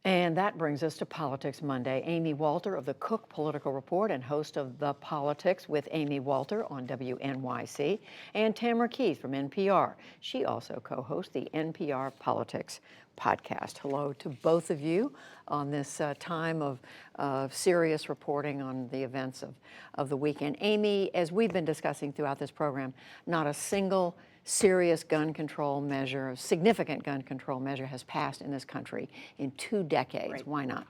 And that brings us to Politics Monday. Amy Walter of the Cook Political Report and host of The Politics with Amy Walter on WNYC, and Tamara Keith from NPR. She also co-hosts the NPR Politics podcast. Hello to both of you on this time of serious reporting on the events of the weekend. Amy, as we've been discussing throughout this program, not a single serious gun control measure, significant gun control measure has passed in this country in 2 decades. Right. Why not?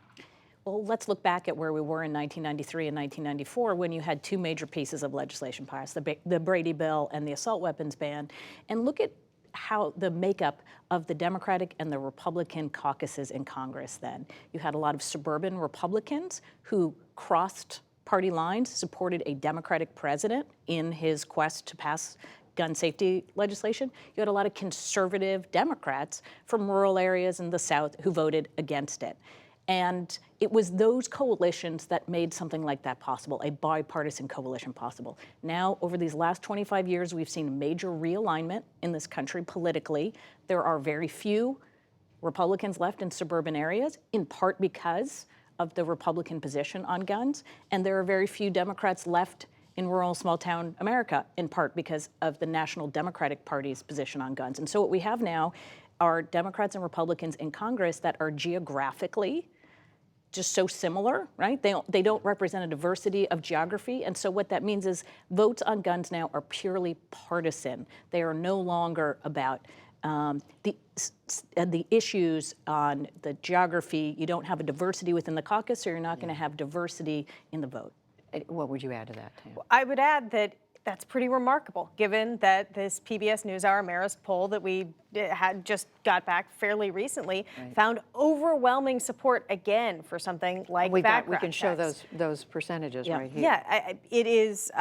Well, let's look back at where we were in 1993 and 1994 when you had 2 major pieces of legislation passed, the Brady bill and the assault weapons ban, and look at how the makeup of the Democratic and the Republican caucuses in Congress then. You had a lot of suburban Republicans who crossed party lines, supported a Democratic president in his quest to pass gun safety legislation. You had a lot of conservative Democrats from rural areas in the South who voted against it. And it was those coalitions that made something like that possible, a bipartisan coalition possible. Now, over these last 25 years, we've seen a major realignment in this country politically. There are very few Republicans left in suburban areas, in part because of the Republican position on guns. And there are very few Democrats left in rural small-town America, in part because of the National Democratic Party's position on guns. And so what we have now are Democrats and Republicans in Congress that are geographically just so similar, right? They don't represent a diversity of geography. And so what that means is votes on guns now are purely partisan. They are no longer about the issues on the geography. You don't have a diversity within the caucus, so you're not going to have diversity in the vote. What would you add to that, Tam? I would add that that's pretty remarkable, given that this PBS NewsHour Marist poll that we had just got back fairly recently found overwhelming support again for something like background we can show checks. those percentages right here. Yeah, it is,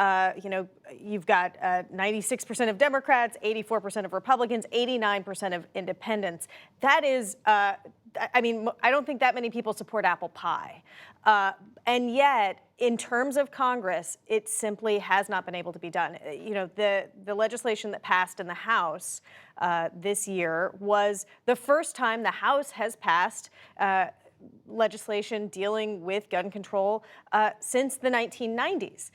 you've got 96% of Democrats, 84% of Republicans, 89% of independents. That is, I don't think that many people support apple pie. And yet, in terms of Congress, it simply has not been able to be done. The legislation that passed in the House this year was the first time the House has passed legislation dealing with gun control since the 1990s.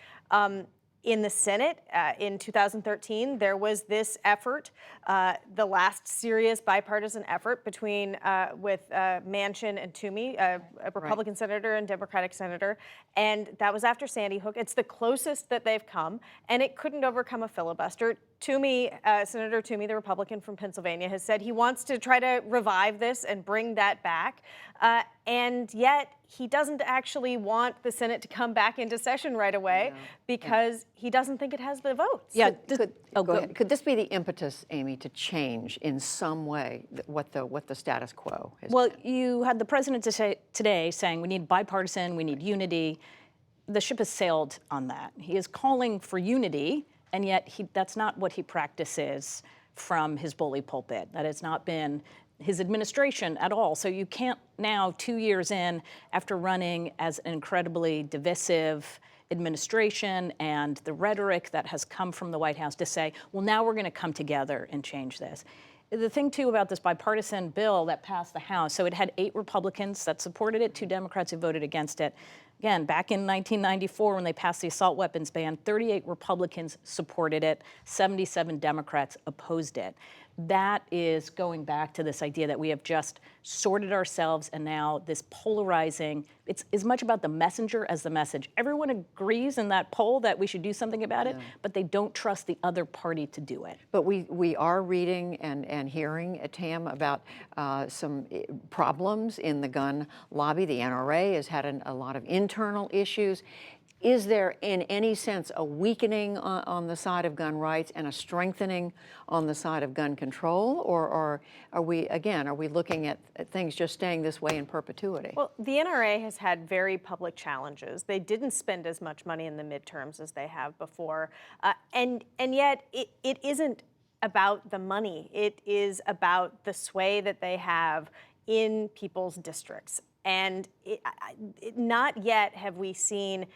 In the Senate, in 2013, there was this effort, the last serious bipartisan effort with Manchin and Toomey, a Republican senator and Democratic senator, and that was after Sandy Hook. It's the closest that they've come, and it couldn't overcome a filibuster. Toomey, Senator Toomey, the Republican from Pennsylvania, has said he wants to try to revive this and bring that back, and yet he doesn't actually want the Senate to come back into session right away because he doesn't think it has the votes. Yeah, go ahead. Could this be the impetus, Amy, to change in some way what the status quo is? Well, you had the president today saying we need bipartisan, we need unity. The ship has sailed on that. He is calling for unity, and yet that's not what he practices from his bully pulpit. That has not been his administration at all. So you can't now, 2 years in, after running as an incredibly divisive administration and the rhetoric that has come from the White House, to say, well, now we're going to come together and change this. The thing, too, about this bipartisan bill that passed the House, so it had 8 Republicans that supported it, 2 Democrats who voted against it. Again, back in 1994, when they passed the assault weapons ban, 38 Republicans supported it, 77 Democrats opposed it. That is going back to this idea that we have just sorted ourselves, and now this polarizing, it's as much about the messenger as the message. Everyone agrees in that poll that we should do something about it, but they don't trust the other party to do it. But we are reading and hearing, Tam, about some problems in the gun lobby. The NRA has had a lot of internal issues. Is there, in any sense, a weakening on the side of gun rights and a strengthening on the side of gun control? Or are we looking at things just staying this way in perpetuity? Well, the NRA has had very public challenges. They didn't spend as much money in the midterms as they have before. And yet, it isn't about the money. It is about the sway that they have in people's districts. And not yet have we seen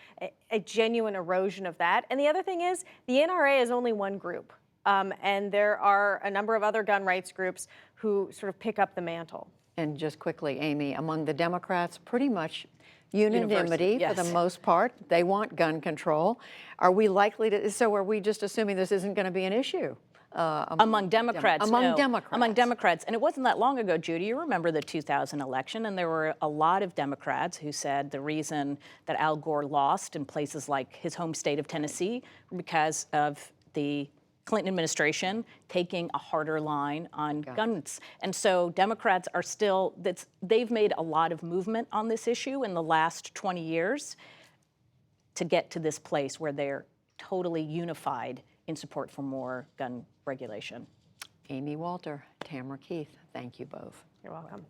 a genuine erosion of that. And the other thing is, the NRA is only one group. And there are a number of other gun rights groups who sort of pick up the mantle. And just quickly, Amy, among the Democrats, pretty much unanimity for the yes. most part. They want gun control. Are we likely to, so are we just assuming this isn't going to be an issue? Among Democrats, among no. Democrats. Among Democrats. And it wasn't that long ago, Judy, you remember the 2000 election, and there were a lot of Democrats who said the reason that Al Gore lost in places like his home state of Tennessee because of the Clinton administration taking a harder line on guns. And so Democrats are still, they've made a lot of movement on this issue in the last 20 years to get to this place where they're totally unified in support for more gun regulation. Amy Walter, Tamara Keith, thank you both. You're welcome.